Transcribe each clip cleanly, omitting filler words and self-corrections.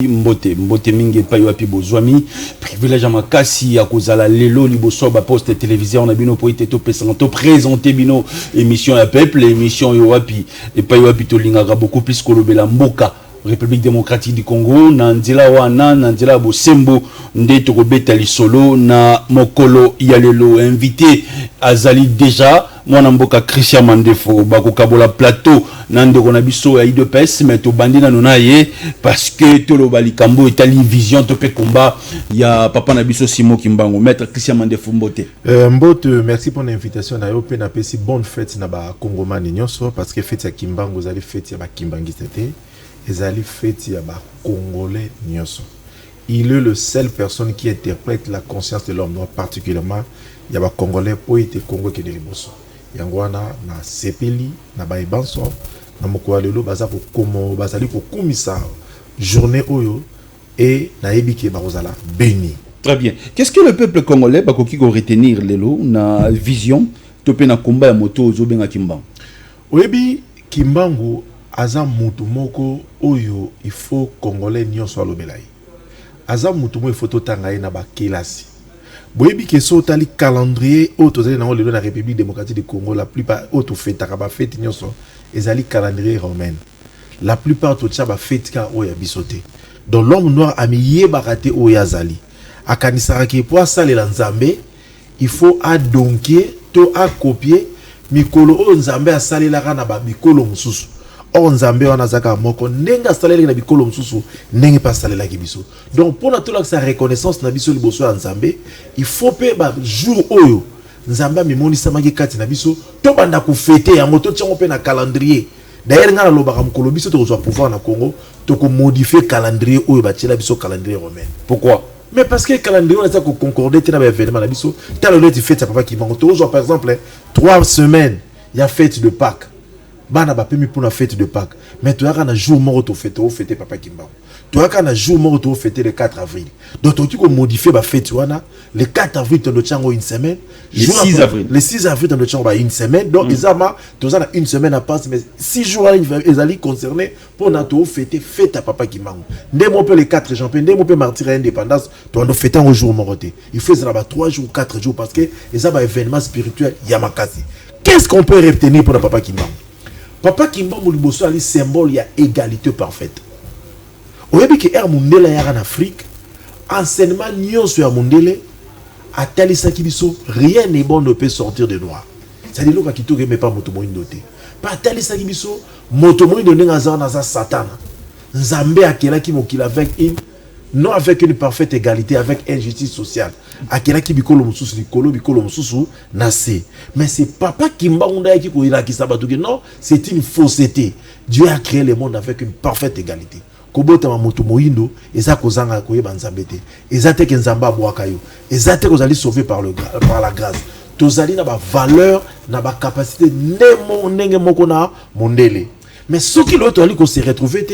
Mbote mingi pa yo api bozwami privilège à makasi ya kozala lelo liboso ba poste télévisé on a bino po ite to présenter bino émission ya peuple émission yo api et pa yo api to lingaka beaucoup plus kolobela mboka République démocratique du Congo na nzela wana na nzela bosembo nde to kobeta lisolo na mokolo ya lelo invité azali déjà mwana mboka Christian Mandefo bakokabola plateau na ndeko na biso ya IDPS mais to bandi na nona ye parce que to lo balikambo etali vision to pe combat ya papa na biso Simo Kimbangu maître Christian Mandefo mbote mbote merci pour l'invitation na yo pe na pesi bonne fête na ba Congomani nyonso parce que fête ya Kimbangu zali fête ya ba Kimbangiste te ezali fête ya ba Congolais nyonso. Il est le seul personne qui interprète la conscience de l'homme noir particulièrement ya ba Congolais po ite Congo ke de liboso yangwana na sepeli na ba ebanso na moko lelo baza ko komo bazali ko kumisa journée oyo et na ebike bazala béni. Très bien. Qu'est-ce que le peuple congolais bakoki ko retenir lelo na vision topé na combat ya moto ozobenga Kimbangu? Oyebi Kimbangu aza mutu moko oyo il faut congolais nyonso alobelai. Aza mutu mo il faut totanga na ba kelasi. Boyebi ke so tali calendrier auto zali na lelo na République démocratique du Congo la plupart auto fête ba fête nyonso ezali calendrier romain. La plupart to tcha ba fête ka oya bisoté. Donc l'homme noir a mis yebakate oya zali. Akanisaka ke po salela nzambe il faut adonker to a copier mikolo o nzambe asalela kana ba mikolo mususu. Or nzambe wana zaka moko nenga salela na bikolo mususu nenge pas salela ki biso. Donc pour na tola sa reconnaissance na biso liboso ya nzambe il faut pe ba jour oyo nzambe mimoni samaki kati na biso to banda ku fêter yango to tchango pe na calendrier. D'ailleurs ngana lobaka mukolo biso to kozwa pouvoir na Congo to ko modifier calendrier oyo ba tchela biso calendrier romain. Pourquoi? Mais parce que le calendrier on a concordé dans l'événement na biso tant le tu fête papa qui va par exemple 3 semaines il y a fête de Pâques. Bana ba pemi pour la fête de Pâques. Mais tu as un jour mort au fêter papa Kimbangu. Tu as un jour mort au fêter le 4 avril. Donc tu peux modifier la fête le 4 avril tu as une semaine. Le 6 avril. Le 6 avril tu as une semaine. Donc ils ont une semaine à passer mais 6 jours ils allaient concerner pour notre fêter fête à papa Kimbangu. Dès mon peu le 4 janvier, dès mon peu martyr indépendance, tu as fêter un jour mort. Il faut ça 3 jours 4 jours parce que ils ont un événement spirituel Yamakasi. Qu'est-ce qu'on peut retenir pour le papa Kimbangu? Papa Kimbangu liboso ali symbole ya égalité parfaite. Oyebi ke mundele ya en Afrique, enseignement nyonso ya mundele atali saki biso rien n'est bon ne peut sortir de noir. Ça dit loka kitoke mais pas moto moindo te. Pa atali saki biso moto moindo ndenga za satana. Nzambe akela ki mokila avec non avec une parfaite égalité, avec injustice sociale. Akela ki bikolo mususu likolo bikolo mususu nase. Mais c'est papa Kimbangu qui koila ki sabatuke non, c'est une fausseté. Dieu a créé le monde avec une parfaite égalité. Kobota moto moindo eza kozanga koyeba nzambe te. Eza te ke nzamba bwaka yo. Eza te kozali sauvé par la grâce. Tozali na ba valeur, na ba capacité ndenge moko na mondele. Mais ce qui l'autre ali ko se retrouver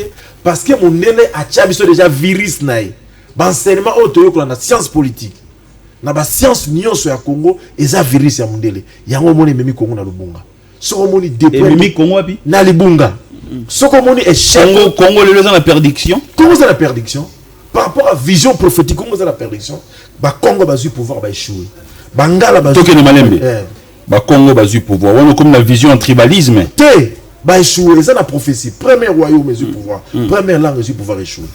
parce que mon nele a tchabiso déjà virus naï. Ba enseignement auto yo na science politique. Na ba science nyonso ya Congo eza virus ya mondele. Yango moni memi Congo na lubunga. Soko moni depuis memi Congo abi na libunga. Soko moni échec. Congo le dans la perdiction. Comment c'est la perdiction? Par rapport à vision prophétique, comment c'est la perdiction? Ba Congo ba zu pouvoir ba échouer. Bangala ba Toke ne malembe. Ba Congo ba zu pouvoir. On comme la vision en tribalisme. Bah échouer, c'est la prophétie. Premier royaume est du pouvoir. Première langue est du pouvoir échouer.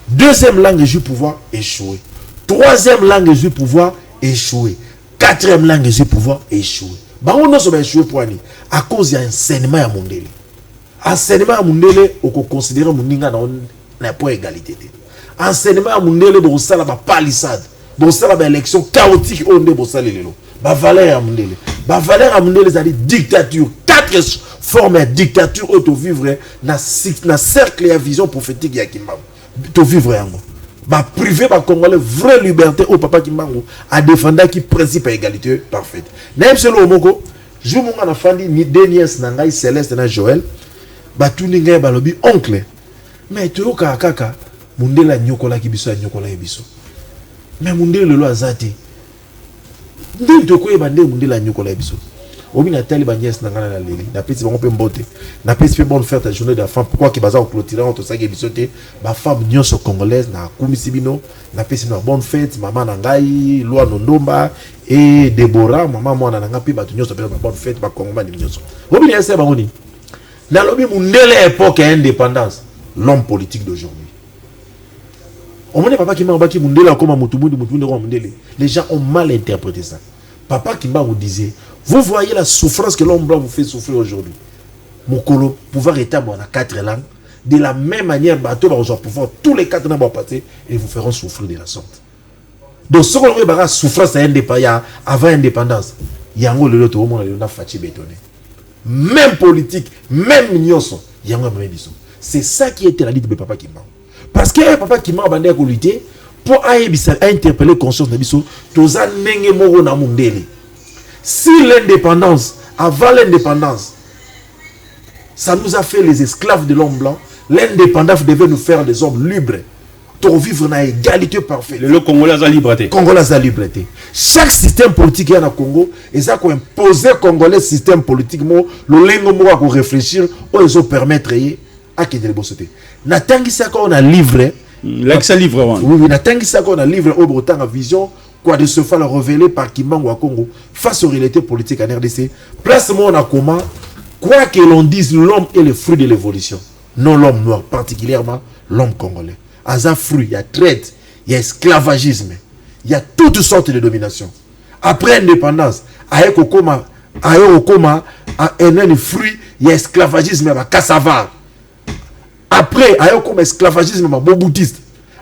Deuxième langue est du pouvoir échouer. Troisième langue est du pouvoir échouer. Quatrième langue est du pouvoir échouer. Bah on a échoué pour aller à cause d'un enseignement à mondele. Enseignement à mondele, on peut considérer moninga na point égalité. Enseignement à mondele bon ça la palissade. Bon ça la élection chaotique on est bon ça les lelo. Bah valeur à mondele. Bah valeur à mondele c'est dictature. 4 forme de dictature auto vivre na cercle ya vision prophétique ya Kimbangu to vivre yango ba privé ba congolais vraie liberté au papa Kimbangu a défendre qui principe à égalité parfaite na mselo moko jour monga na fandi ni Denies na ngai Céleste na Joël ba tuni ngai ba lobi oncle mais to kaka mundela nyokola ki biso nyokola biso mais mundela lo azati ndi to ko yeba ndi mundela nyokola biso Obi na tali banyes na ngana na leli. Na pesi bango pe mbote. Na pesi pe bonne fête à journée de la femme. Pourquoi ki baza au clôturer entre ça émission te ba femme nyonso congolaise na kumisi bino. Na pesi na bonne fête maman na ngai Loi Nondomba et Deborah maman mwana na ngapi ba nyonso pe ba bonne fête ba Kongo ni nyonso. Obi na ese bango ni. Na lobi mundele époque indépendance, l'homme politique d'aujourd'hui. On ne papa qui m'a dit mundele comme mutumundu mundele. Les gens ont mal interprété ça. Papa Kimba vous disait, vous voyez la souffrance que l'homme blanc vous fait souffrir aujourd'hui. Mokolo, pouvoir établir en 4 langues, de la même manière, bateau va avoir pouvoir, tous les 4 langues vont passer et vous feront souffrir de la sorte. Donc, ce qu'on a souffrance avant l'indépendance, il y a un autre monde qui a fait bétonné. Même politique, même nyonso, il y a un même disons. C'est ça qui était la lutte de Papa Kimba. Parce que Papa Kimba a bandé à lutter pour interpeller conscience de biso toza nenge moko na mundele. Si l'indépendance, avant l'indépendance, ça nous a fait les esclaves de l'homme blanc, l'indépendance devait nous faire des hommes libres pour vivre dans égalité parfaite. Le Congolais a la liberté. Congolais a la liberté. Chaque système politique qui est au Congo, et ça qu'on impose Congolais système politique, le lingo mo ko réfléchir, ou ils ont permettre à qu'il y ait des bossetés. Natangi ça qu'on a livré. L'excellent livre. Oui, natangi ça qu'on a livré au Breton en vision. Quoi de se faire révéler par Kimbangu à Congo face aux réalités politiques en RDC. Place mon à comment, quoi que l'on dise, l'homme est le fruit de l'évolution. Non l'homme noir, particulièrement l'homme congolais. À ça fruit, il y a traite, il y a esclavagisme, il y a toutes sortes de dominations. Après l'indépendance, à Ekokoma, un fruit, il y a esclavagisme à Kassavar. Après, à Ekokoma, esclavagisme à Boboutiste.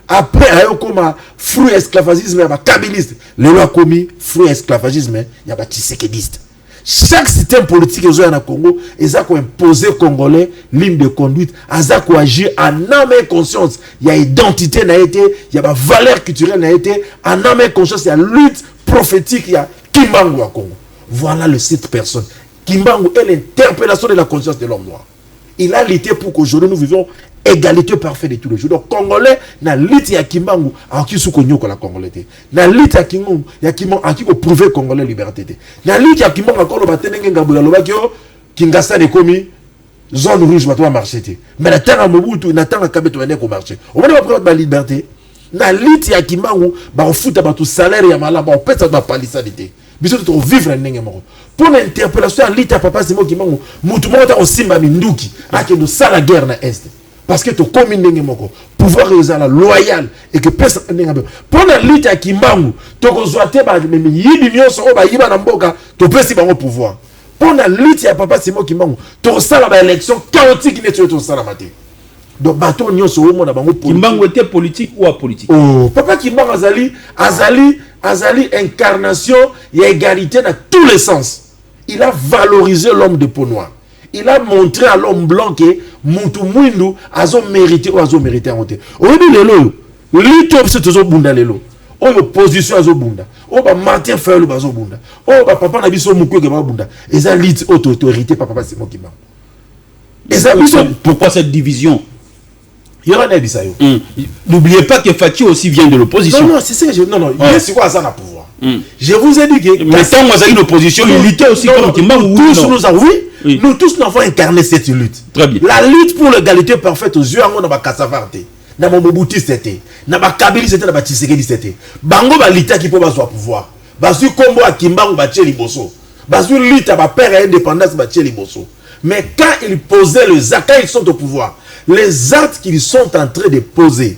Après, il y a fruit esclavagisme, il y a kabiliste. Les lois commis, fruit esclavagisme, il y a tshisekediste. Chaque système politique au Congo, ils ont imposé aux Congolais ligne de conduite, ils ont agir en âme et conscience. Il y a identité, il y a valeur culturelle, en âme et conscience, il y a lutte prophétique, il y a Kimbangu à Congo. Voilà le 7 personnes. Kimbangu est l'interpellation de la conscience de l'homme noir. Il a lutté pour qu'aujourd'hui nous vivions égalité parfaite de tous les jours. Donc, Congolais, na lutte ya Kimbangu, à qui sous konyo la Congolais. Na lutte ya Kimbangu, ya Kimbangu, à qui ko prouver Congolais liberté. Na lutte ya Kimbangu, encore le batenenge ngabula lobakyo, Kingasa de komi, zone rouge, va toi marcher. Mais la terre à Mobutu, na terre à Kabeto, ko marcher. On va pas prendre la liberté. Na lutte ya Kimbangu, ba on fout à tout salaire ya malaba, on pète à palissadité. Biso to vivre nenge moko. Pour l'interpellation à lutte ya papa Simo Kimbangu, mutu moko ta osimba minduki, a que nous ça la guerre na est. Parce que tu communes n'engagement pouvoir est loyal et que personne n'engagement pour la lutte à Kimbangu tu consultes par les millions sur au baïba n'amboka tu peux si bon pouvoir pour la lutte à papa Simo Kimbangu tu reçois la élection chaotique n'est tu reçois la matin donc bateau n'yon sur au monde bango Kimbangu était politique ou apolitique. Oh papa Kimbangu azali incarnation et égalité dans tous les sens. Il a valorisé l'homme de peau noire. Il a montré à l'homme blanc que Moutou Mouindou a mérité ou a mérité en côté. Aujourd'hui, l'utop c'est toujours bunda lelo. Opposition a bunda. Ba Martin Fayulu ba bunda. Ba papa na biso Moukou ke ba bunda. Et ça lit autorité papa c'est moi qui m'a. Et ça pourquoi cette division? Il y en a dit ça yo. N'oubliez pas que Fatih aussi vient de l'opposition. Non c'est ça non c'est quoi ça na pouvoir. Je vous ai dit que mais tant moi j'ai une opposition, il était aussi comme Kimbangu. Tous nous avons nous tous nous avons incarné cette lutte. Très bien. La lutte pour l'égalité parfaite aux yeux on a ba Kassavar té. Na Mobutu c'était. Na ba Kabila c'était na ba Tshisekedi c'était. Bango ba lita qui peut ba soit pouvoir. Basu kombo a Kimbangu ba tcheli bosso. Basu lutte ba père indépendance ba tcheli bosso. Mais quand ils posaient les actes, quand ils sont au pouvoir, les actes qu'ils sont en train de poser,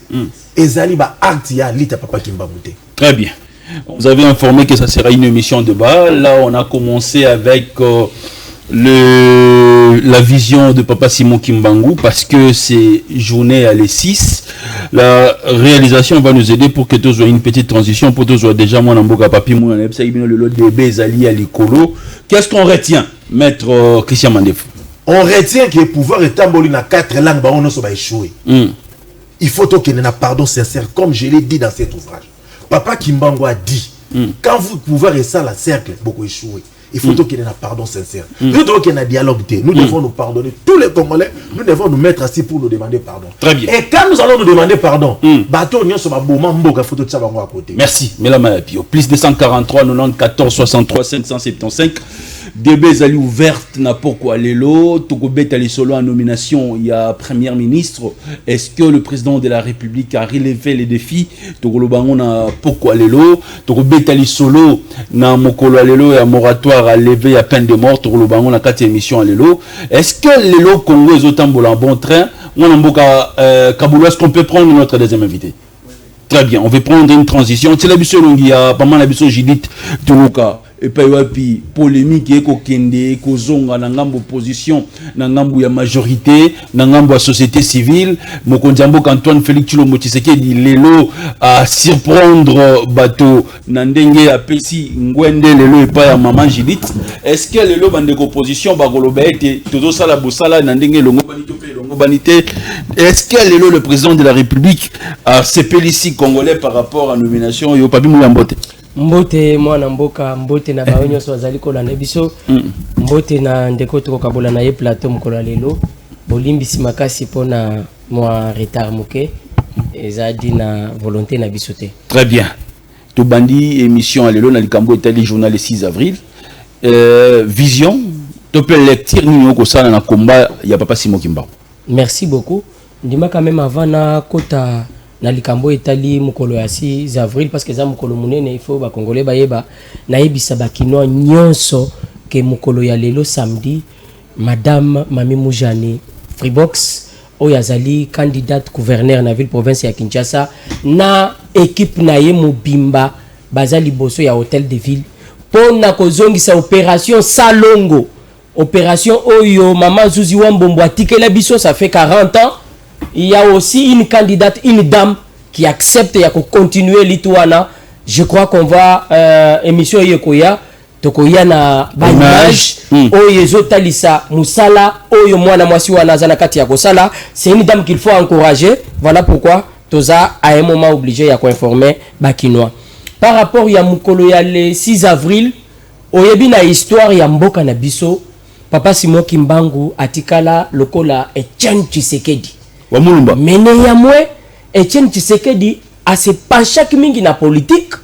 ezali ba acte ya lita papa Kimbangu té. Très bien. Vous avez informé que ça sera une émission de débat. Là, on a commencé avec la vision de Papa Simon Kimbangu parce que c'est journée à les 6. La réalisation va nous aider pour que tous soient une petite transition, pour tous soient déjà mon amboka papi mon le lot de Bezali à l'écolo. Qu'est-ce qu'on retient, maître Christian Mandefou? On retient que le pouvoir est emboli dans 4 langues, on va échouer. Il faut qu'il y ait un pardon sincère, comme je l'ai dit dans cet ouvrage. Papa Kimbangu a dit, quand vous pouvez rester à la cercle, beaucoup échouer. Il faut qu'il y ait un pardon sincère. Nous devons qu'il y ait un dialogue. Nous devons nous pardonner. Tous les Congolais, nous devons nous mettre assis pour nous demander pardon. Très bien. Et quand nous allons nous demander pardon, merci. Plus 243 94 63 575. débat est ouverte na pourquoi lelo tokobeta les solo en nomination il y a premier ministre. Est-ce que le président de la République a relevé les défis tokolobango na pourquoi lelo tokobeta les solo na mokolo lelo ya moratoire à lever à peine de mort tokolobango na 4e émission lelo. Est-ce que lelo Congo est autant en bon train? On a mboka Kaboulou, est-ce qu'on peut prendre notre deuxième invité? Très bien, on va prendre une transition. C'est la biso longia, pas mal la biso Judith Tuluka. Et puis polémique eko kende eko zonga na ngambo opposition na ngambo ya majorité na ngambo ya société civile mokonzi mboka Antoine Félix Tshilombo Tshisekedi lelo à surprendre bateau na ndenge ya pesi ngwende lelo epa ya maman Judith. Est-ce que lelo bande opposition ba koloba ete tozo sala bosala na ndenge longo banito pe longo banité? Est-ce que lelo le président de la République a sepelici congolais par rapport à nomination yo papi Moulambote? Mbote mwana mboka mbote na baonyo so azali kolanda biso mbote na ndeko tokokabola na ye plateau mkola lelo bolimbisi makasi pona mwa retard moke ezadi na volonté na biso te. Très bien. To bandi émission à lelo na likambo etali journal le 6 avril. Vision to peut lecture ni ko sala na combat ya papa Simon Kimba. Merci beaucoup. Ndima quand même avant na kota na likambo etali mukolo ya 6 avril parce que za mukolo munene il faut ba congolais bayeba na yebisa ba kino nyonso ke mukolo ya lelo samedi madame Mami Moujani Freebox oyazali candidate gouverneur na ville province ya Kinshasa na équipe na ye mobimba bazali boso ya hôtel de ville pona kozongisa opération Salongo opération oyo mama Zuzi Wambombo atikela biso ça fait 40 ans. Il y a aussi une candidate, une dame qui accepte de continuer l'Itouana. Je crois qu'on va émission Yekoya, Tokoya na Banage, Oyezo Talisa Moussala, Oyo Mwana Mwasi Wana Zanakati Yakosala. C'est une dame qu'il faut encourager. Voilà pourquoi Toza à un moment obligé à informer Bakinois. Par rapport à Mukolo ya le 6 avril, Oyebi na histoire ya Mboka na biso, Papa Simon Kimbangu atikala lokola Etienne Tshisekedi. Mene ya mwe Etienne Tshisekedi a se penchaki mingi na politique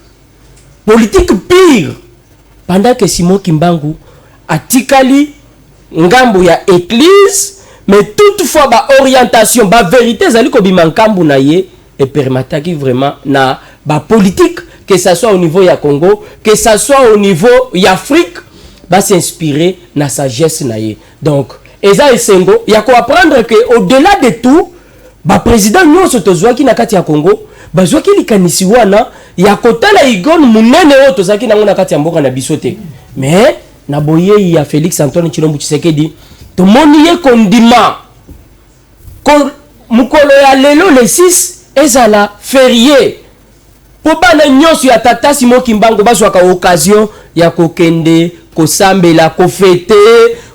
pire pendant que Simon Kimbangu atikali ngambo ya église mais toutefois ba orientation ba vérité zali ko bimankambu na ye et permetaki vraiment na ba politique que ça soit au niveau ya Congo que ça soit au niveau ya Afrique va s'inspirer na sagesse na ye. Donc eza esengo ya ko apprendre que au-delà de tout ba président nyonso tozwaki na kati ya Congo bazwaki likanisi wana ya kotala igone munene o tozaki nango na kati ya mboka na bisote mais na boye ya Félix Antoine Tshilombo Tshisekedi to moni ye kondima ko mukolo ya lelo le 6 ezala férié po bana nyonso ya tata Simon Kimbangu bazwaka occasion ya kokende kosambela kofete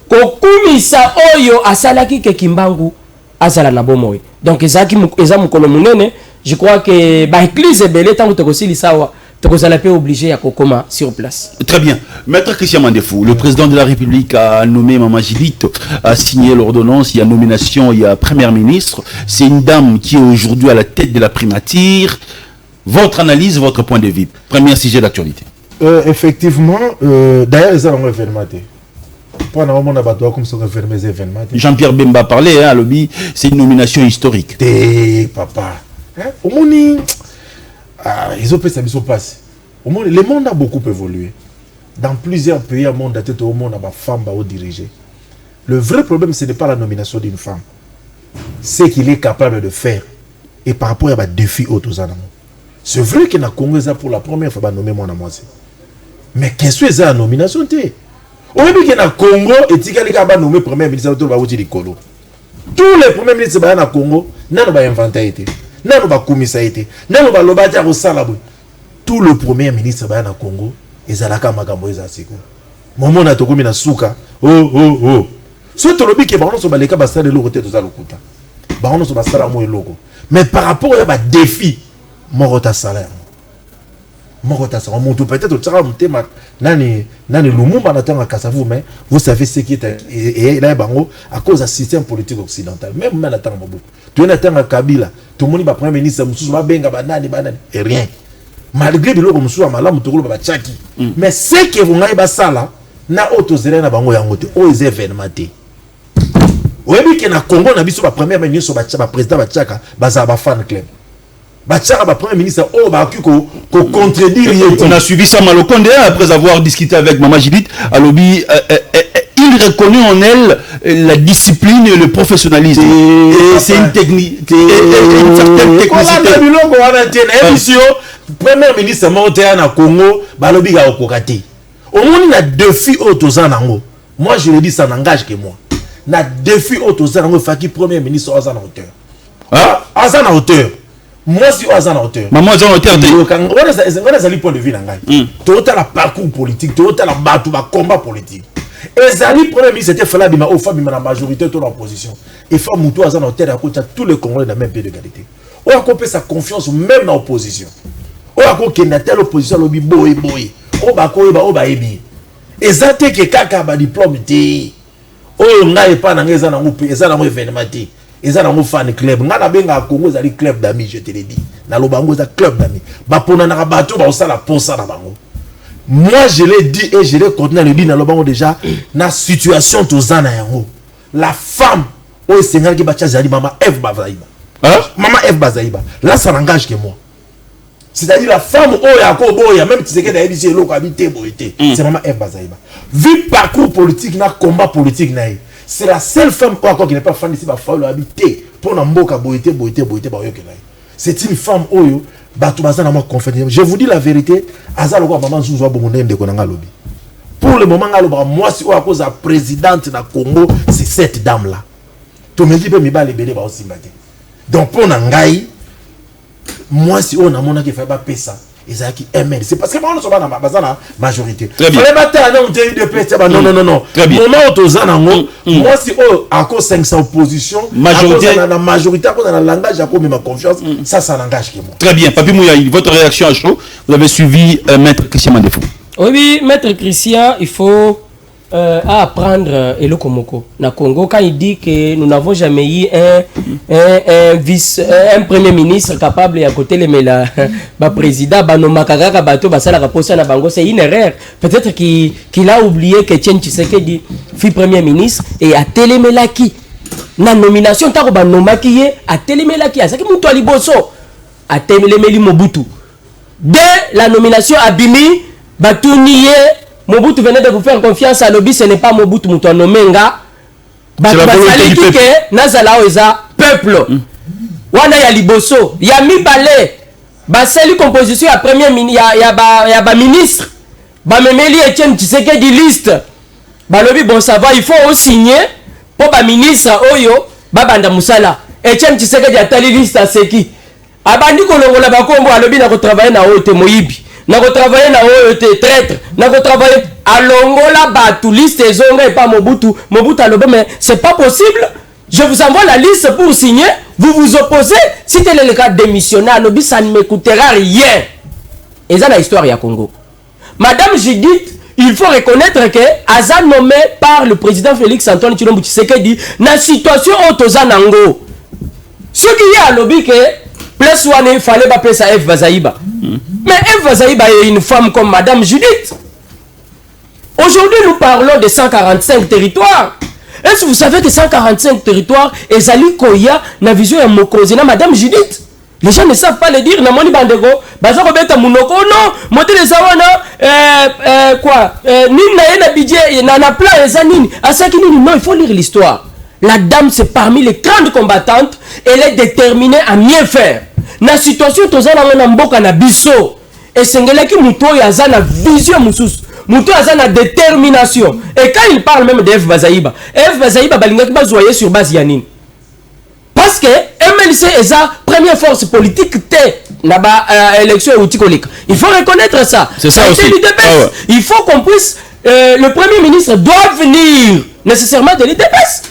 kokumisa oyo asalaki ke Kimbangu azala na bomoy. Donc ezaki mukolo munene, je crois que ba église belé tant que aussi lisawa tokozala pe obligé ya kokoma sur place. Très bien. Maître Christian Mandefou, le président de la République a nommé Maman Judith, a signé l'ordonnance, il y a nomination, il y a première ministre, c'est une dame qui est aujourd'hui à la tête de la primature. Votre analyse, votre point de vue. Premier sujet d'actualité. Effectivement, d'ailleurs, ils ont un événement. Jean-Pierre Bemba a parlé, hein, lobby, c'est une nomination historique. Papa. Au monde, ils ont fait ça, ils sont passés. Au monde, le monde a beaucoup évolué. Dans plusieurs pays, au monde, au monde, il y a des femmes qui diriger. Le vrai problème, ce n'est pas la nomination d'une femme. C'est qu'il est capable de faire. Et par rapport à des défis autour de ça. C'est vrai qu'il y a un Congo pour la première fois nommé mon amour. Mais qu'est-ce que c'est la nomination? Au début, il y a un Congo et il y a nommé premier ministre de Kolo. Tous les premiers ministres de Congo n'ont pas inventé, n'ont pas commis ça, n'ont pas lobatia au salabou. Tout le premier ministre de Congo est à la Kamagambo et Zasiko. Moment na tokomi na suka. Oh. Ce tolobi qui est baron sur les cas basta de l'autre de Zalokuta. Baron sur basta mo logo. Mais par rapport à défi, morota salaire. Morota salaire. Mon tout peut-être au tsara mutema nani Lumumba natanga Kasavu, mais vous savez ce qui est et là bango à cause du système politique occidental. Même natanga Mobutu. Tu natanga Kabila, tout le monde va premier ministre mususu ba benga banani et rien. Malgré biloko mususu malamu tokolo ba tchaki. Mais ce que vous n'avez pas ça là, na autozela na bango yango te o eze événement te oyebi ke na Congo na biso ba premier ministre ba président ba tchaka baza ba fan club ba tchaka ba premier ministre o ba ko contredire. On a suivi ça Malokonde après avoir discuté avec Maman Judith à lobby. Il reconnaît en elle la discipline et le professionnalisme. Et c'est une technique, une certaine technicité. Premier ministre monté na Congo, balobi ga okokate. Au moins na défi autozanango. Moi je le dis ça n'engage que moi. Na défi autozanango faki premier ministre azana hauteur. Ah, azana hauteur. Moi si azana hauteur. Maman azana hauteur. On a zali point de vue nangai. Total la parcours politique, total la battu ba combat politique. Et Zali premier ministre était fait bima au femmes la majorité de l'opposition. Et femme Moutou azana hauteur à côté tous les Congolais dans même pied d'égalité. On a coupé sa confiance même dans l'opposition. On a coupé na telle opposition lobby boy. O ba ko ba o ba ebi. Ezate ke kaka ba diplôme te. O nga e pa na ngeza na ngupe ezana mo événement te. Ezana mo fan club. Nga na benga Congo zali club d'amis, je te l'ai dit. Na lobango za club d'amis. Ba pona na bato ba osala posa na bango. Moi je l'ai dit et je l'ai continué à le dire dans lobango déjà na situation tozana yango. La femme o esenga ki ba tchazali mama Eve Bazaïba. Maman Eve Bazaïba. Là ça n'engage que moi. C'est-à-dire la femme même si c'est qu'elle a dit c'est maman Eve Bazaïba. Vu parcours politique, na combat politique, c'est la seule femme qui n'est pas fan ici, va habiter pour n'amboka boité. C'est une femme oyo, je vous dis la vérité, pour le moment, moi si à cause de la présidente de Congo, c'est cette dame-là. Tout me dit que donc pour Nangaï, moi si on a mon qui fait pas ça Ezaki ML c'est parce que moi on sont pas dans la majorité fallait battre non de PC non moment autozana moi si à cause 500 opposition majorité dans la majorité à cause dans le langage à cause ma confiance ça n'engage que moi. Très bien Papi Mouyaï, votre réaction à chaud, vous avez suivi maître Christian Mandefou. Oui maître Christian, il faut à apprendre et le Komoko na Congo quand il dit que nous n'avons jamais eu un premier ministre capable à côté les mela ba président ba nomakaka bato basala raposa na bango, c'est une erreur. Peut-être qu'il a oublié que Etienne Tshisekedi fut premier ministre et a télémelaki na nomination ta ko ba nomaki a télémelaki a saki muto aliboso a télémeli Mobutu dès la nomination abimi batuniye Mobutu venait de vous faire confiance à l'obis, ce n'est pas Mobutu Moutono Menga. Basali kike nazala oza peuple. Wana ya liboso, ya mibale. Basali composition ya premier ministre, ya ba ministre. Ba memeli Etienne Tshisekedi liste. Balobi bon ça va, il faut aussi signer pour ba ministre oyo ba banda musala. Etienne Tshisekedi atali liste à seki. Abandi kolongola ba kombo alobi na ko travailler na ote moyibi. Na ko travailler na oyote traître, na ko travailler à longola batu liste zonga et pas Mobutu alobe mais c'est pas possible. Je vous envoie la liste pour signer, vous vous opposez. Si tel est le cas démissionner, alobi ça ne m'écoutera rien. Et ça la histoire ya Congo. Madame Judith, il faut reconnaître que Azan nommé par le président Félix Antoine Tshilombo Tshisekedi na situation otozanango. Ce qui est à lobby que plus one il fallait pas appeler ça Eve Bazaïba. Mais Eve Bazaïba est une femme comme Madame Judith. Aujourd'hui, nous parlons de 145 territoires. Est-ce que vous savez que 145 territoires, Ezali Koya, na vision ya Mokozi, na Madame Judith? Les gens ne savent pas le dire. Na moni bandego, baza robeta munoko non, monter les awana quoi? Nini na yena budget na plan ezanini. Asaki nini non, il faut lire l'histoire. La dame c'est parmi les grandes combattantes, elle est déterminée à mieux faire. Na situation tozana na mboka na biso. Et sengelaki muto yaza na vision mususu. Muto yaza na détermination. Et quand il parle même d'Eve Bazaïba, Eve Bazaïba balingaki bazoyer sur base yanine. Parce que MLC est sa première force politique T na ba élection outikolik. Il faut reconnaître ça. C'est ça aussi. Ouais. Il faut qu'on puisse le premier ministre doit venir nécessairement de l'IDPS.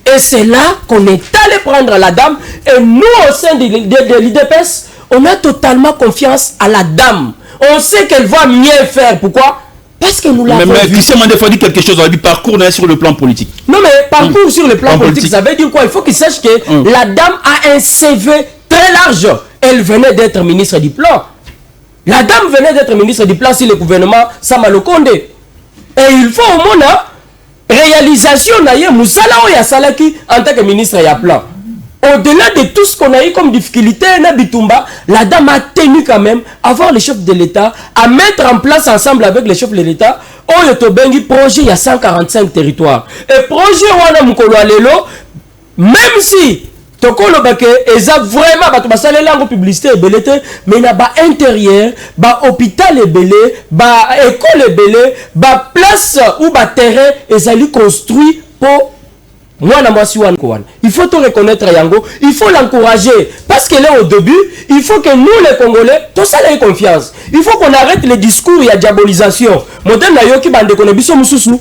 Et c'est là qu'on est allé prendre la dame. Et nous, au sein de l'IDPS, on a totalement confiance à la dame. On sait qu'elle va mieux faire. Pourquoi? Parce que nous l'avons vu. Mais Christian Mandefou dit quelque chose. On a dit parcours sur le plan politique. Non, mais parcours sur le plan politique, ça veut dire quoi? Il faut qu'il sache que la dame a un CV très large. Elle venait d'être ministre du plan. La dame venait d'être ministre du plan si le gouvernement Sama Lokonde. Et il faut au moins réalisation na ye musala o ya salaki en tant que ministre ya plan. Au-delà de tout ce qu'on a eu comme difficulté, la dame a tenu quand même à voir le chef de l'État, à mettre en place ensemble avec le chef de l'État, un projet, il y a 145 territoires. Et projet, même si tokolo bake eza vraiment bato basale lango publicité ebelete mais na ba intérieur ba hôpital ebelé ba école ebelé ba place ou ba terrain ezali construit pour moi na mwasi wan kowan. Il faut tout reconnaître yango, il faut l'encourager parce que là au début il faut que nous les Congolais tout ça ait confiance. Il faut qu'on arrête les discours ya diabolisation modèle na yoki bande koné biso mususu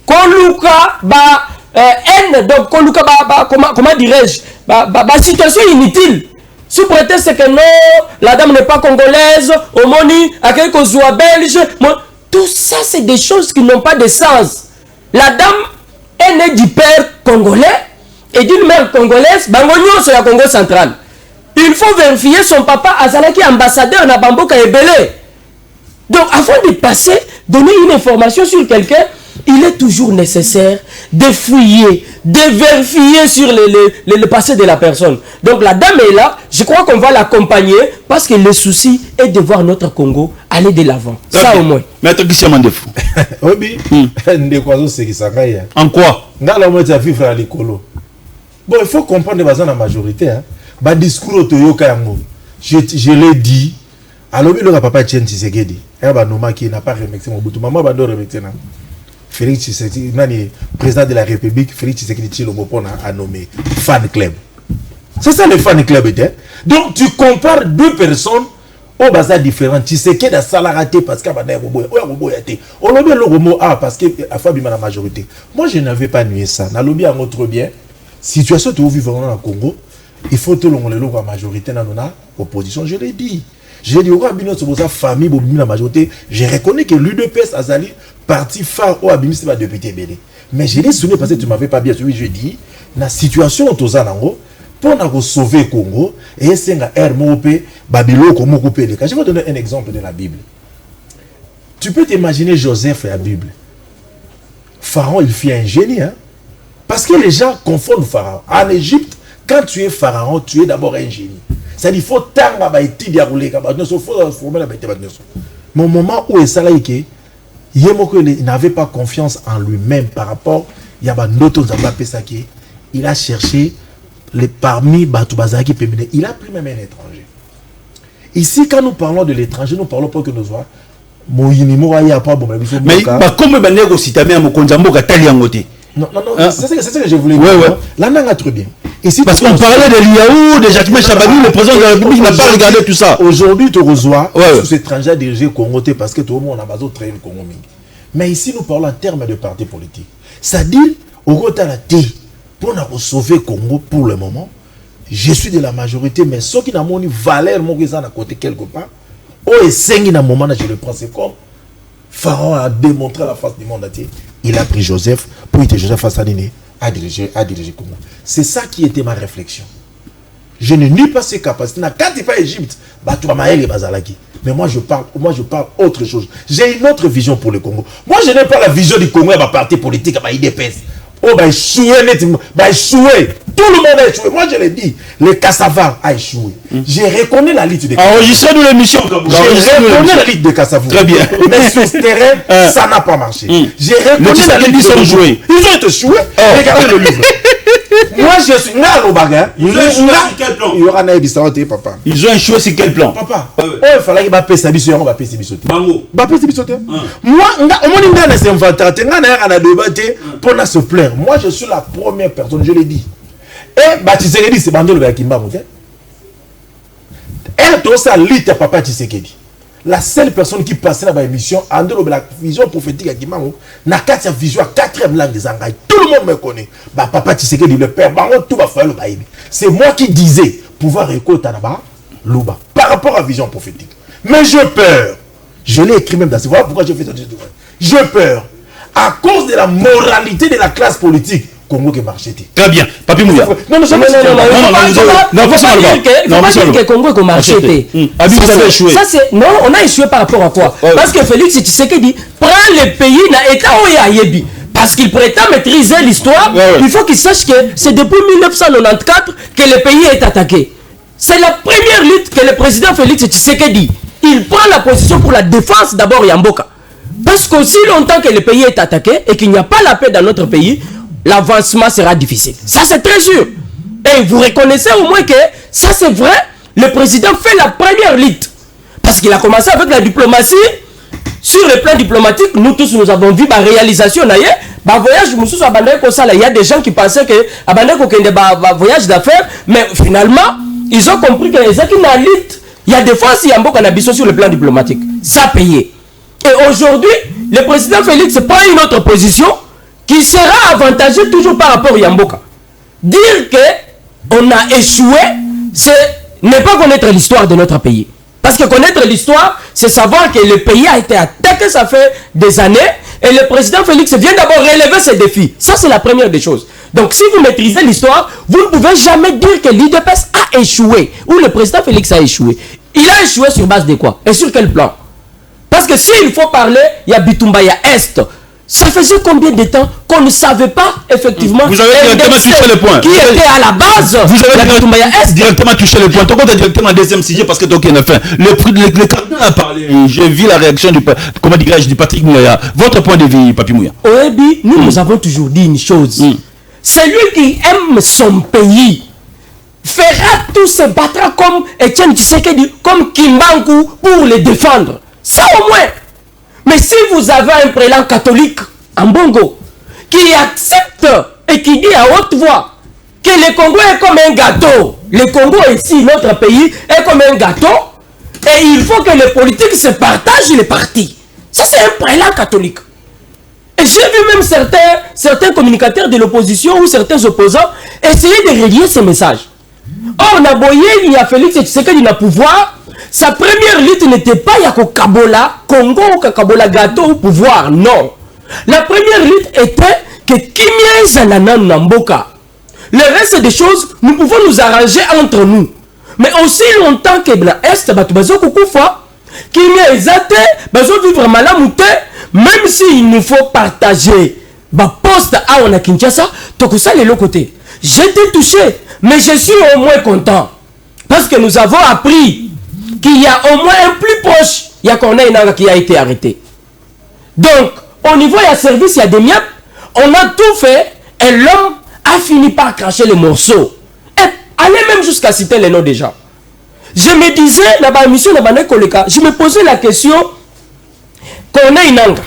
koluka ba haine donc koluka ba comment dirais-je situation inutile sous prétexte que non la dame n'est pas congolaise au moni à quelque chose belge tout ça c'est des choses qui n'ont pas de sens. La dame est née du père congolais et d'une mère congolaise bangonyo sur la Congo centrale. Il faut vérifier son papa azalaki ambassadeur na bamboka ebele. Donc avant de passer donner une information sur quelqu'un, il est toujours nécessaire de fouiller, de vérifier sur le passé de la personne. Donc la dame est là, je crois qu'on va l'accompagner parce que le souci est de voir notre Congo aller de l'avant. Ça au moins. Maître Christian Mandefou. Oui, c'est qui ça. En quoi? Dans la moitié de vivre à l'écolo. Bon, il faut comprendre que la majorité, bah discours au Toyoka yango. Je l'ai dit. Alors, le papa Tien Tshisekedi, Noma qui n'a pas remercié Mobutu, maman va remercier. Félix Tshisekedi, président de la République, Félix Tshisekedi Tshilombo a nommé fan club. C'est ça le fan club était. Donc tu compares deux personnes au bazar différent. Tshisekedi a salaraté parce qu'il y a un robot. On l'a le robot parce qu'il a fait la majorité. Moi je n'avais pas nué ça. N'a lobby à notre bien. Situation tu vivre au Congo, il faut tout le monde la majorité dans la opposition. Je l'ai dit. J'ai dit, famille, la majorité, je reconnais que l'UDPS a sali parti phare au Abimisi va député Bélé. Mais je l'ai sonné parce que tu m'avais pas bien suivi. Je dis, la situation au Tozanango, pour sauver le Congo, et c'est un air mopé, Babylone, comme coupé les cas. Je vais te donner un exemple de la Bible. Tu peux t'imaginer Joseph et la Bible. Pharaon, il fit un génie, hein? Parce que les gens confondent Pharaon. En Égypte, quand tu es Pharaon, tu es d'abord un génie. C'est-à-dire qu'il faut tant former la bête. Mais au moment où il n'avait pas confiance en lui-même par rapport il y a d'autres qui il a cherché les parmi Batubazaki Pemene. Il a pris même un étranger. Ici, quand nous parlons de l'étranger, nous parlons pas que nous soyons. Mais comme Banego Sitame à Mokonzambo Gatali Angote. Non, c'est ce que je voulais dire. Ouais. Là, on a très bien. Ici, parce qu'on parlait de l'Iaou, de Jacques Chabani, le président de la République n'a pas regardé tout ça. Aujourd'hui, tu reçois sous étrangers dirigés Congo parce que tout le monde a besoin de traiter le Congo. Mais ici, nous parlons en termes de partis politiques. C'est-à-dire, au Rotalati, pour nous sauver le Congo pour le moment, je suis de la majorité, mais ceux qui n'ont pas valeur, mon à côté quelque part, au et dans moment, je le prends, c'est comme Pharaon a démontré la face du monde entier. Il a pris Joseph pour être Joseph Assaline à diriger Congo. C'est ça qui était ma réflexion. Je ne nie pas ses capacités. Quand il pas Égypte, mais moi je parle autre chose. J'ai une autre vision pour le Congo. Moi je n'ai pas la vision du Congo à ma parti politique, à ma IDPS. Oh, bah échoué. Tout le monde a échoué. Moi je l'ai dit, le Kassava a échoué. J'ai reconnu la liste de Kassava. Enregistrez-nous l'émission. J'ai reconnu la liste de Kassava. Très bien. Mais sur ce terrain, ça n'a pas marché. J'ai reconnu la liste de Kassava. Ils ont été échoués. Regardez le livre. Moi je suis là au bagarre. Ils ont échoué sur quel plan? Il y aura un papa. Ils ont échoué sur quel plan? Papa. Il fallait qu'il baisse sa mission, on va payer sa mission. Bango. Moi, pour se plaindre. Moi, je suis la première personne, je l'ai dit. Et Tshisekedi, c'est Bando le Kimba. Et tout ça, l'île papa Tshisekedi. La seule personne qui passait dans l'émission, en dehors de la vision prophétique à Kimbango, n'a qu'à sa vision à 4e langue des Angaï. Tout le monde me connaît. Papa Tshisekedi, le père, tout va faire le baïbi. C'est moi qui disais pouvoir écouter là-bas, Louba, par rapport à la vision prophétique. Mais j'ai peur. Je l'ai écrit même dans ce. Voilà pourquoi j'ai fait ça. J'ai peur. À cause de la moralité de la classe politique, Congo qui marche. Très bien. Papi Mouya. Non, il faut pas dire que Congo qui marche. Vous avez échoué. Non, on a échoué par rapport à quoi? Parce que Félix Tshisekedi prend le pays dans l'état où il y a Yebi. Parce qu'il prétend maîtriser l'histoire, il faut qu'il sache que c'est depuis 1994 que le pays est attaqué. C'est la première lutte que le président Félix Tshisekedi, il prend la position pour la défense d'abord Yamboka. Parce qu'aussi longtemps que le pays est attaqué et qu'il n'y a pas la paix dans notre pays, l'avancement sera difficile. Ça c'est très sûr. Et vous reconnaissez au moins que ça c'est vrai, le président fait la première lutte. Parce qu'il a commencé avec la diplomatie. Sur le plan diplomatique, nous tous nous avons vu la réalisation d'ailleurs. Voyage, il y a des gens qui pensaient que voyage d'affaires, mais finalement, ils ont compris que les gens qui n'ont lutte, il y a des fois si Yambo Canabiso sur le plan diplomatique, ça a payé. Et aujourd'hui, le président Félix prend une autre position qui sera avantageux toujours par rapport à Yamboka. Dire que on a échoué, c'est ne pas connaître l'histoire de notre pays. Parce que connaître l'histoire, c'est savoir que le pays a été attaqué, ça fait des années, et le président Félix vient d'abord relever ces défis. Ça, c'est la première des choses. Donc, si vous maîtrisez l'histoire, vous ne pouvez jamais dire que l'UDPS a échoué, ou le président Félix a échoué. Il a échoué sur base de quoi? Et sur quel plan? Parce que s'il faut parler, il y a Bitumba, il y a Est. Ça faisait combien de temps qu'on ne savait pas effectivement vous avez directement touché le point. Qui était à la base? Vous avez directement touché le point. Donc on est directement au deuxième sujet parce que donc il y a fin. Le candidat a parlé. J'ai vu la réaction du Patrick Mouya. Votre point de vue, Papi Mouya. Oebi, nous avons toujours dit une chose. Celui qui aime son pays fera tout se battre comme Etienne Tshisekedi, comme Kimbangu pour le défendre. Ça au moins. Mais si vous avez un prélat catholique en Bongo qui accepte et qui dit à haute voix que le Congo est comme un gâteau, le Congo ici, notre pays, est comme un gâteau, et il faut que les politiques se partagent les partis. Ça c'est un prélat catholique. Et j'ai vu même certains communicateurs de l'opposition ou certains opposants essayer de relier ces messages. Or, Naboye, il y a Félix Tshisekedi dans le pouvoir. Sa première lutte n'était pas Yako Kabola, Congo ou Kabola gâteau au pouvoir, non. La première lutte était que Kimia Zanana Namboka. Le reste des choses, nous pouvons nous arranger entre nous. Mais aussi longtemps que la Est, Batubazo Kukufa, Kimia Ezate, Bazo vivre malamute, même s'il nous faut partager ba poste à on a Kinshasa, Tokusa les l'autre côté. J'étais touché, mais je suis au moins content. Parce que nous avons appris qu'il y a au moins un plus proche, il y a Corneille Nangaa qui a été arrêté. Donc, au niveau de la service, il y a des miapes, on a tout fait, et l'homme a fini par cracher les morceaux. Et allez même jusqu'à citer les noms des gens. Je me disais, là-bas, mission de je me posais la question, Corneille Nangaa,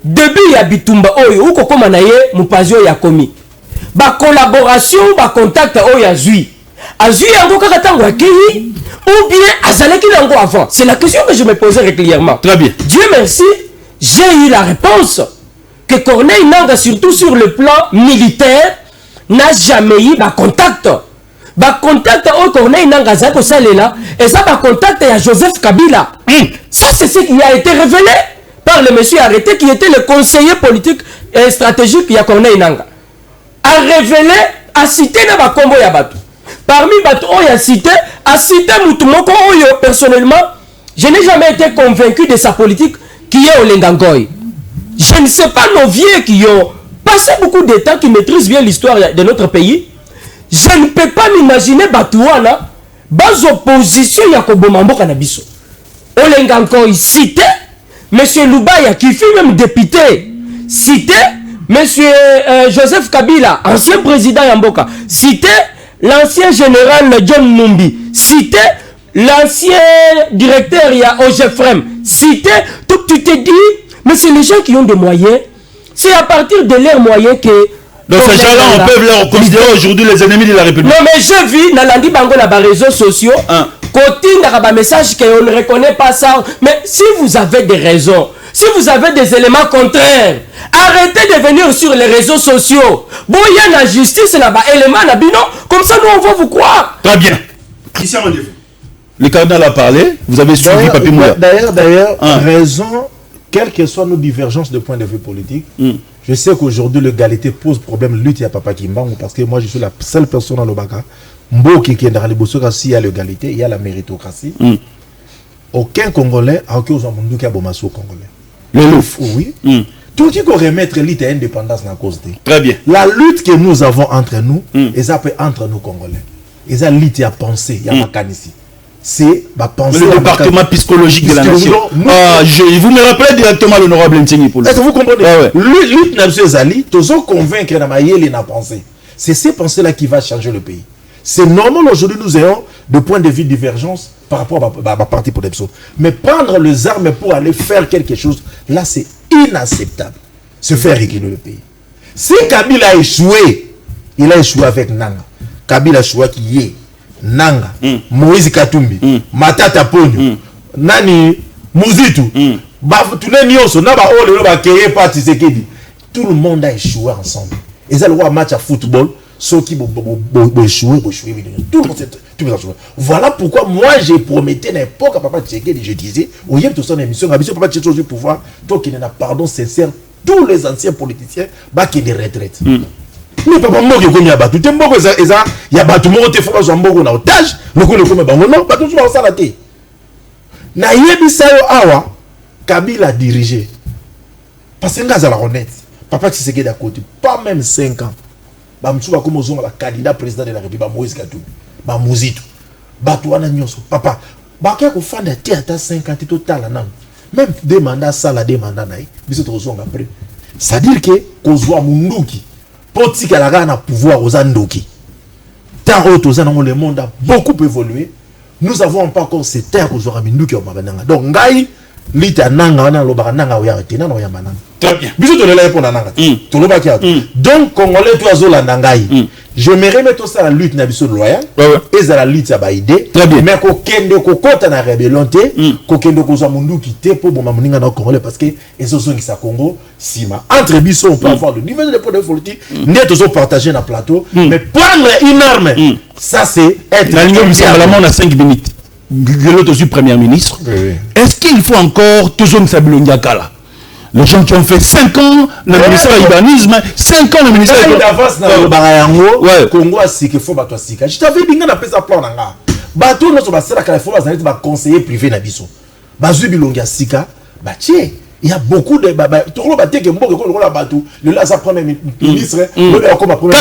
début il y a Bitumba, ou Kokomanaye, Mupazio Yakomi. Ba collaboration, ba contact, Yazui. Azui yango kakatango akei ou bien azalaki yango avant. C'est la question que je me posais régulièrement. Très bien. Dieu merci, j'ai eu la réponse que Corneille Nangaa, surtout sur le plan militaire, n'a jamais eu ba contact. Ba contact au Corneille Nangaa zako salela et ça ba contact à Joseph Kabila. Ça c'est ce qui a été révélé par le monsieur arrêté qui était le conseiller politique et stratégique de Corneille Nangaa. A révélé, a cité na ba kombo ya bato. Parmi bato a cité Moutoumoko Oyo, personnellement, je n'ai jamais été convaincu de sa politique qui est au Lengangoy. Je ne sais pas nos vieux qui ont passé beaucoup de temps, qui maîtrisent bien l'histoire de notre pays. Je ne peux pas m'imaginer Batouana, bas opposition Yakobomambo Kanabiso. Au Lengangoy cité, M. Loubaya, qui fut même député, cité M. Joseph Kabila, ancien président Yamboka, cité l'ancien général John Numbi, cité l'ancien directeur Ogefrem, cité, tout tu te dis, mais c'est les gens qui ont des moyens, c'est à partir de leurs moyens que... Donc ces gens-là, on peut les considérer aujourd'hui les ennemis de la République. Non mais je vis, Nalandi Bango, dans les réseaux sociaux, côté un message qu'on ne reconnaît pas ça, mais si vous avez des raisons, si vous avez des éléments contraires, arrêtez de venir sur les réseaux sociaux. Bon, il y a la justice là-bas, élément là-bas, comme ça nous on va vous croire. Très bien. Christian Mandefou. Le cardinal a parlé, vous avez suivi Papi Mouya. D'ailleurs, raison, quelles que soient nos divergences de point de vue politique, Je sais qu'aujourd'hui, l'égalité pose problème. Lutte à Papa Kimbangu, parce que moi, je suis la seule personne dans le Baka. Mboki qui est dans les Bossokasi, il y a l'égalité, il y a la méritocratie. Aucun Congolais a aucun Zamundouki à Bomasso Congolais. Le Louf. Oui. Tout qui peut remettre l'élite à l'indépendance dans la cause de. Très bien. La lutte que nous avons entre nous, et ça peut entre nous Congolais. Et ça, lutte à penser, il y a ma ici. C'est ma pensée. Le département psychologique de la nation. Vous me rappelez directement l'honorable Ntsini Polo. Est-ce que vous comprenez? Lutte n'a pas Zali, tous convaincre na maïeli na pensée. C'est ces pensées-là qui va changer le pays. C'est normal aujourd'hui nous ayons de points de vue divergence par rapport à ma partie pour l'Epso. Mais prendre les armes pour aller faire quelque chose, là c'est inacceptable. Se faire réguler le pays. Si Kabila a échoué, il a échoué avec Nanga. Kabila a échoué qui est Nanga, Moïse Katumbi, Matata Ponyo, Nani, Muzitu, Bafutune Nyoso, Naba Ole, Naba Keye Pati Sekedi. Tout le monde a échoué ensemble. Et ça, le match à football, ceux qui ont échoué, tout le monde a échoué. Voilà pourquoi moi j'ai promis à l'époque à Papa Tsekedi, je disais, au yem tout son émission, Papa Tsekedi du pouvoir, toi qui n'a pardon sincère, tous les anciens politiciens, qui ne retraite. Mais papa moko ko nya batu te mboko eza ya batu moko te fo bazwa mboko na otage lokolo ko bango non batu so basala te na yebisa yo awa Kabila dirigé parce que ngaza la honnête papa Tshisekedi à côté pas même 5 ans ba mtsuba ko mozonga ba candidat président de la République ba Moïse Katumbi ba Muzitu batu wana nyonso papa ba ka ko fanda te ata 5 ans te total nan même deux mandats sala deux mandats naï biso to zonga après c'est à dire que kozwa munduki politique à la pouvoir aux Andoki. Tant le monde a beaucoup évolué. Nous avons pas encore ces terres aux Oraminduki au Mabananga. Donc, Ngai, l'Ita Nanga, Lobananga, ou Yaretina, ou Yamananga. Très bien. Bisous de l'air pour Nanga. Donc, Congolais, toi, Zola Nangai. Je me remets tout ça à la lutte Nabiso loyal. Et à la lutte à Baïdé. Très bien. Mais Kokende Kokota na rébellion, Kokende Kozamundu qui te pour Bomamuninga dans Congolais parce que les autres qui sont Congo, Sima. Entre Bisso, on peut avoir le niveau de points de politique. N'est toujours partagé dans le plateau. Mais prendre une arme, ça c'est être. La ligne on a 5 minutes. L'autre aussi premier ministre. Est-ce qu'il faut encore toujours Sabilondiakala? Les gens qui ont fait 5 ans le ministère de l'urbanisme, 5 ans le ministère de l'urbanisme. Congo a si que faut battre sika. Je t'avais dit qu'on a fait ça plan nanga. Bateau nous va faire la faut va conseiller privé na biso. Bazu bilonga sika, ba tie. Il y a beaucoup de tout le bateau que mboko ko la bateau. Le là ça premier ministre, le comme premier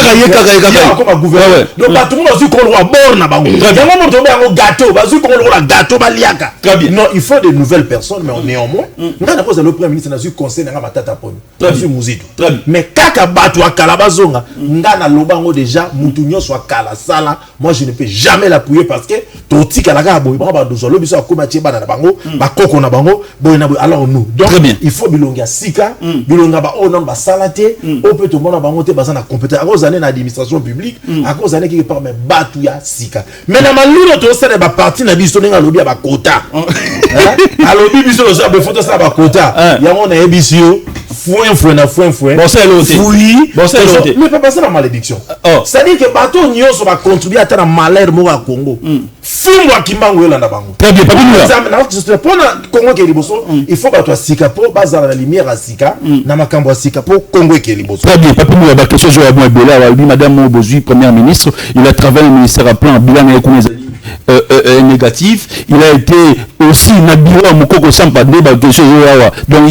comme gouverneur. Donc bateau nous aussi qu'on va bord na bango. Vraiment on tombe en gâteau, bazu qu'on la gâteau baliaka. Non, il faut de nouvelles personnes mais néanmoins, on a cause le premier ministre na su conseil na matata poni. Bazu Muzitu. Mais kaka bateau à Kalabazonga, ngana lobango déjà mutunyo soit kala sala, moi je ne peux jamais l'appuyer parce que toti kala ga boy ba dozo lo biso akoma tieba na bango, ba koko na bango, boy na alors nous. Donc il faut bilonga sika bilonga ba onon ba salate on peut tout monde ba monter bazana compétent à cause dans l'administration publique à cause année qui par même batu ya sika mais na maluno to ça ba parti na biso nga lobi ba quota a lobi biso so ba photo ça ba quota ya on a ebisio foin bon c'est l'autre oui bon c'est l'autre mais pas passer la malédiction c'est à dire que bateau nyonso va contribuer à ta malheur mo à Congo fumwa kimbango yela na bango très bien papi nous je pour Congo ke liboso il faut ba toi sika po bazala la lumière à sika na makambo à sika po Congo ke liboso très bien papi nous ba question jo ya bon Ebola oui madame Mobozui première ministre il a travaillé au ministère à plan bilan et négatif il a été aussi Nabila Mokoko Sampa débat de ce donc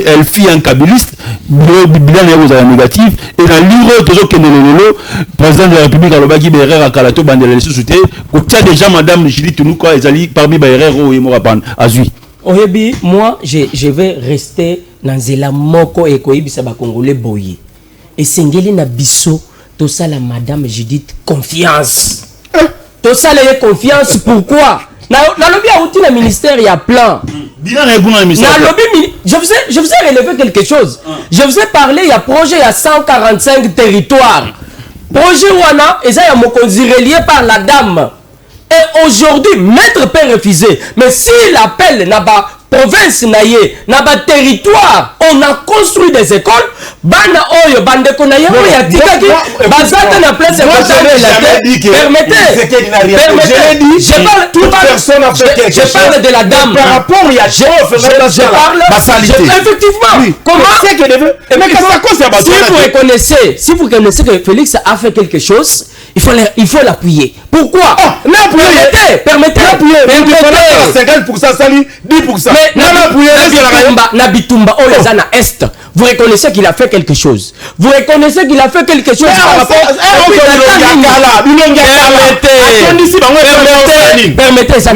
elle fit un kabyliste bilan négatif et la lire toujours que le président de la République à l'Obagi Berrer à Kalato bandela les sociétés que déjà madame Julie Tunuka ezali parmi Berrer et Morapan Azui Oyebi moi je vais rester dans la moko et koyebisa ba congolais boye et sengeli na biso to ça la madame Judith confiance to ça la confiance pourquoi na lobby a outil le ministère il y a plan bilan na gouvernement ministère na lobby je vous ai relevé quelque chose je vous ai parlé il y a projet il y a 145 territoires projet wana eza ya mokonzi relié par la dame et aujourd'hui maître peut refuser mais s'il appelle na ba province naye na ba territoire on a construit des écoles bana oyo bandeko na ye oyo atikaki bazata na place je parle de la dame par rapport il y a effectivement comment si vous reconnaissez que Félix a fait quelque chose il faut l'appuyer. Pourquoi? Permettez. 50% sali, 10%. Mais Nabitumba Oyazana Est, vous reconnaissez qu'il a fait quelque chose. Vous reconnaissez qu'il a fait quelque chose par rapport permettez ça.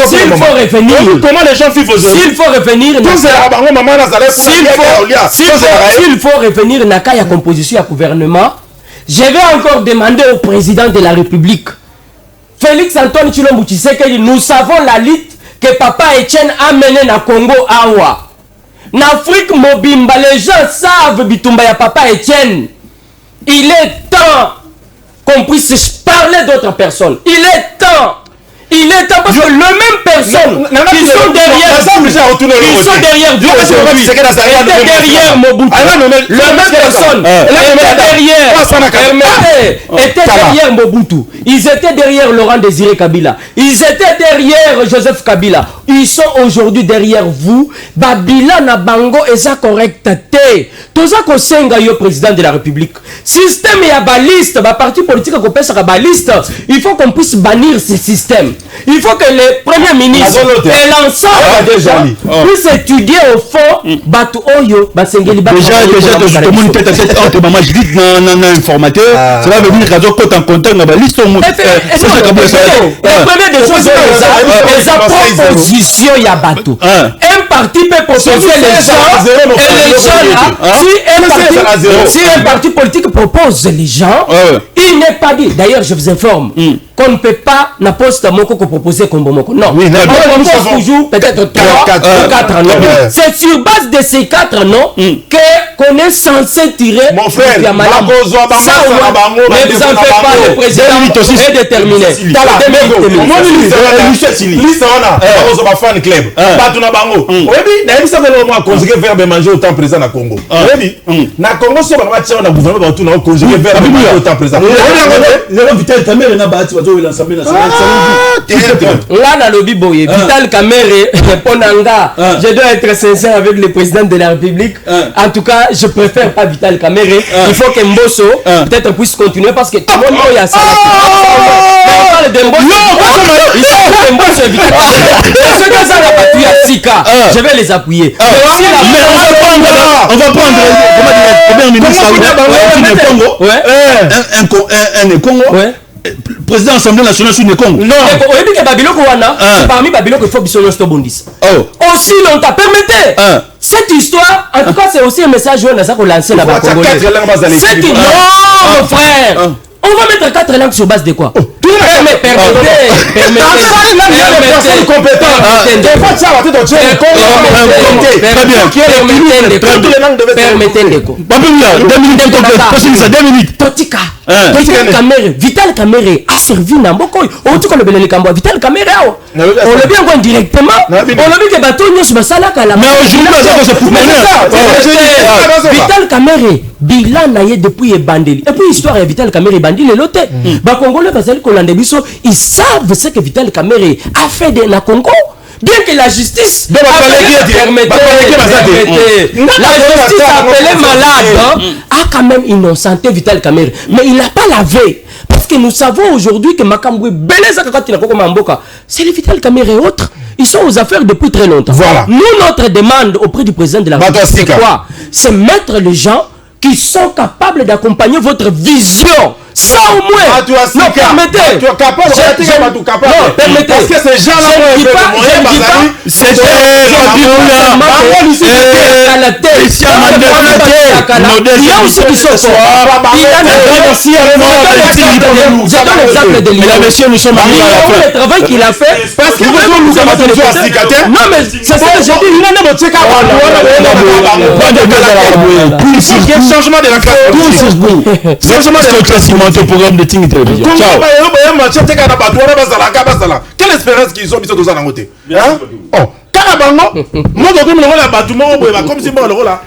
S'il faut revenir, comment les gens vivent aujourd'hui? S'il faut revenir, Naka ya composition à gouvernement. Je vais encore demander au président de la République, Félix Antoine Tshilombo Tshisekedi, nous savons la lutte que Papa Etienne a menée na Congo Awa. En Afrique Mobimba, les gens savent Bitumba ya Papa Etienne. Il est temps qu'on puisse parler d'autres personnes. Il est temps parce que le même personne qui sont derrière Mobutu, le même personne était derrière Mobutu, ils étaient derrière Laurent Désiré Kabila, ils étaient derrière Joseph Kabila, ils sont aujourd'hui derrière vous. Babila na bango eza correct te. Toza ko senga yo président de la République. Système ya baliste, ba parti politique ko pesa ka baliste, il faut qu'on puisse bannir ce système. Il faut que le Premier ministre et l'ensemble des gens puissent étudier au fond Batu Oyo, Basengeli Batu. Déjà, tout le monde peut être entre maman, je dis non, informateur, cela veut dire qu'on compte en contact dans la liste. La première des choses, les propositions ya Batu. Un parti peut proposer les gens, et les gens là, si un parti politique propose les gens, il n'est pas dit. D'ailleurs, je vous informe qu'on ne peut pas na poste moko proposer comme moko. Non, on propose toujours peut-être 3 ou 4 noms. C'est sur base de ces 4 noms qu'on est censé tirer. Mon frère, ça, ne vous en faites pas, le président est déterminé. Là, dans le Biboye, Vital Kamerhe, Ponanga, je dois être sincère avec le président de la République. En tout cas, je préfère pas Vital Kamerhe. Il faut que Mbosso peut-être puisse continuer parce que tout le monde y a ça. On parle de Mbosso. Il faut que Mbosso et Vital Kamerhe. Ceux qui ont la patrie à Sika, je vais les appuyer. On va prendre combien de ministres un Congo. Président de l'Assemblée nationale sur le Congo. Non. C'est parmi Babiloko qu'il faut que bondisse. Aussi longtemps, permettez. Cette histoire, en tout cas, c'est aussi un message où on a lancé là-bas. C'est une... Non, mon frère. On va mettre 4 langues sur base de quoi? Vital Kamerhe a servi Namboko. On dit qu'on le bénéficie Kambo. Vital Kamerhe, on le bien quoi directement. On le dit que bateau n'y a pas ça là. Mais aujourd'hui, Vital Kamerhe, bilan naïe depuis Bandeli. Et puis histoire de Vital Kamerhe Bandeli le loté. Bah Congolais parce que ils savent ce que Vital Kamerhe a fait de la Congo. Bien que la justice appelée malade a quand même innocenté Vital Kamerhe, mais il n'a pas lavé. Parce que nous savons aujourd'hui que Makamboué Beleza Kakati Mboka, c'est le Vital Kamerhe et autres. Ils sont aux affaires depuis très longtemps. Voilà. Nous, notre demande auprès du président de la République, c'est quoi? C'est mettre les gens qui sont capables d'accompagner votre vision. Ça au moins. Non, permettez. Tu es capable. Non, permettez. Parce que ces gens-là ont fait des moyens. C'est à la tête. Il y a aussi qui sont forts. Il y a l'exemple de l'Iran. Mesdames, messieurs, nous sommes arrivés à la fin. Le travail qu'il a fait. Parce que nous avons fait le non, mais c'est ça que j'ai dit. Il en a notre changement de la carte. Changement de la carte. Programme de Ting Télévision. Ciao. un match te kana batouana basala quelle espérance qu'ils ont mis dans un côté hein oh kana bango moi je comme le batouement comme si moi le là